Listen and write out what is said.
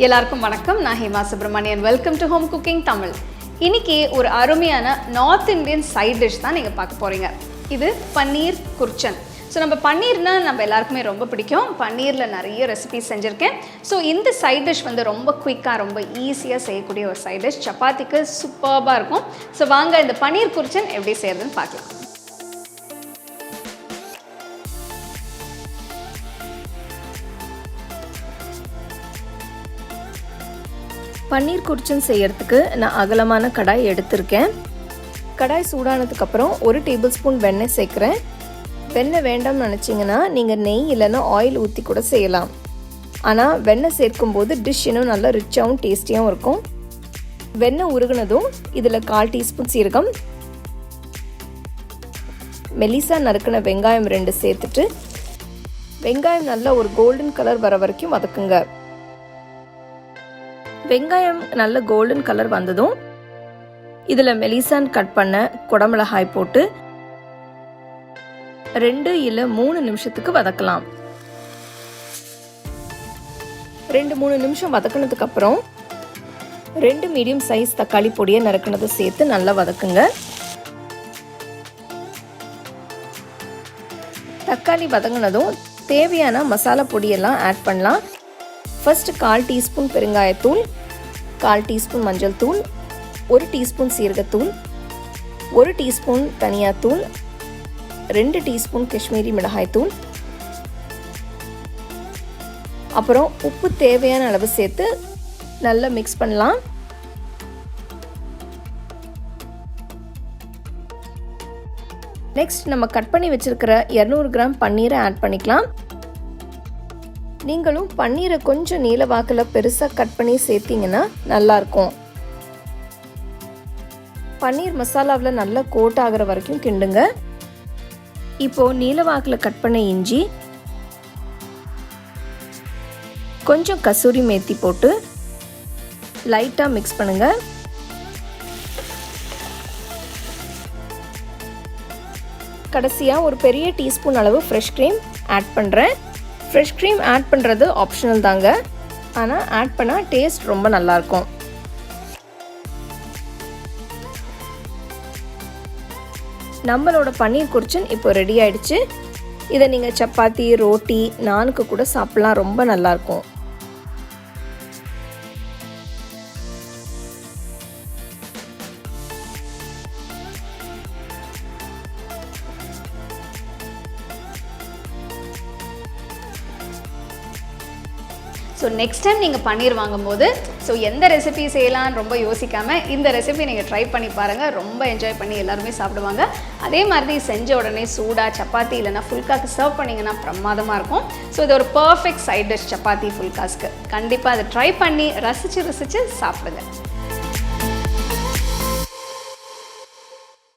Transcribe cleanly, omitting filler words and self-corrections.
எல்லாருக்கும் வணக்கம். நான் Hema Subramanian. Welcome to home cooking Tamil. இன்னைக்கு ஒரு அருமையான நார்த் இந்தியன் சைட் டிஷ் தான் நீங்கள் பார்க்க போகிறீங்க. இது பன்னீர் குர்ச்சன். ஸோ நம்ம பன்னீர்னா நம்ம எல்லாருக்குமே ரொம்ப பிடிக்கும். பன்னீரில் நிறைய ரெசிபிஸ் செஞ்சுருக்கேன். ஸோ இந்த சைட் டிஷ் வந்து ரொம்ப குயிக்காக ரொம்ப ஈஸியாக செய்யக்கூடிய ஒரு சைட் டிஷ். சப்பாத்திக்கு சூப்பராக இருக்கும். ஸோ வாங்க இந்த பன்னீர் குர்ச்சன் எப்படி செய்யறதுன்னு பார்க்கலாம். பன்னீர் குர்ச்சன் செய்யறதுக்கு நான் அகலமான கடாய் எடுத்திருக்கேன். கடாய் சூடானதுக்கப்புறம் 1 டேபிள் ஸ்பூன் வெண்ணெய் சேர்க்குறேன். வெண்ணெய் வேண்டாம்னு நினச்சிங்கன்னா நீங்கள் நெய் இல்லைன்னா ஆயில் ஊற்றி கூட செய்யலாம். ஆனால் வெண்ணெய் சேர்க்கும்போது டிஷ் இன்னும் நல்லா ரிச்சாகவும் டேஸ்டியாகவும் இருக்கும். வெண்ணெய் உருகுனதும் இதில் 1/4 டீஸ்பூன் சீரகம், மெலிசா நறுக்கின வெங்காயம் 2 சேர்த்துட்டு வெங்காயம் நல்லா ஒரு கோல்டன் கலர் வர வரைக்கும் வதக்குங்க. வெங்காயம் நல்ல கோல்டன் கலர் வந்ததும் இதில் மெலிசான் கட் பண்ண குடமிளகாய் போட்டு 2 இல்லை 3 நிமிஷத்துக்கு வதக்கலாம். 2-3 நிமிஷம் வதக்கினதுக்கு அப்புறம் 2 மீடியம் சைஸ் தக்காளி பொடியை நறுக்கினதை சேர்த்து நல்லா வதக்குங்க. தக்காளி வதங்கினதும் தேவையான மசாலா பொடியெல்லாம் ஆட் பண்ணலாம். ஃபர்ஸ்ட் 1/4 டீஸ்பூன் பெருங்காயத்தூள், 1/4 டீஸ்பூன் மஞ்சள் தூள், 1 டீஸ்பூன் சீரகத்தூள், 1 டீஸ்பூன் தனியாத்தூள், 2 டீஸ்பூன் காஷ்மீரி மிளகாய்த்தூள், அப்புறம் உப்பு தேவையான அளவு சேர்த்து நல்லா மிக்ஸ் பண்ணலாம். நெக்ஸ்ட் நம்ம கட் பண்ணி வச்சிருக்கிற 200 கிராம் பன்னீரை ஆட் பண்ணிக்கலாம். நீங்களும் பன்னீரை கொஞ்சம் நீல வாக்கில் பெருசாக கட் பண்ணி சேர்த்திங்கன்னா நல்லாயிருக்கும். பன்னீர் மசாலாவில் நல்லா கோட் ஆகிற வரைக்கும் கிண்டுங்க. இப்போது நீல வாக்கில் கட் பண்ண இஞ்சி, கொஞ்சம் கசூரி மேத்தி போட்டு லைட்டாக மிக்ஸ் பண்ணுங்க. கடைசியாக ஒரு பெரிய டீஸ்பூன் அளவு ஃப்ரெஷ் க்ரீம் ஆட் பண்ணுறேன். ஃப்ரெஷ் க்ரீம் ஆட் பண்ணுறது ஆப்ஷனல் தாங்க, ஆனால் ஆட் பண்ணால் டேஸ்ட் ரொம்ப நல்லாயிருக்கும். நம்மளோட பன்னீர் குர்ச்சன் இப்போ ரெடி ஆயிடுச்சு. இதை நீங்கள் சப்பாத்தி, ரோட்டி, நானுக்கு கூட சாப்பிட்லாம். ரொம்ப நல்லாயிருக்கும். ஸோ நெக்ஸ்ட் டைம் நீங்கள் பன்னீர் வாங்கும்போது எந்த ரெசிபி செய்யலான்னு ரொம்ப யோசிக்காமல் இந்த ரெசிபி நீங்கள் ட்ரை பண்ணி பாருங்கள். ரொம்ப என்ஜாய் பண்ணி எல்லாருமே சாப்பிடுவாங்க. அதே மாதிரி செஞ்ச உடனே சூடாக சப்பாத்தி இல்லைனா ஃபுல்காக்கு சர்வ் பண்ணிங்கன்னா பிரமாதமாக இருக்கும். ஸோ இது ஒரு பர்ஃபெக்ட் சைட் டிஷ் சப்பாத்தி ஃபுல்காஸ்க்கு. கண்டிப்பாக அதை ட்ரை பண்ணி ரசித்து சாப்பிடுங்க.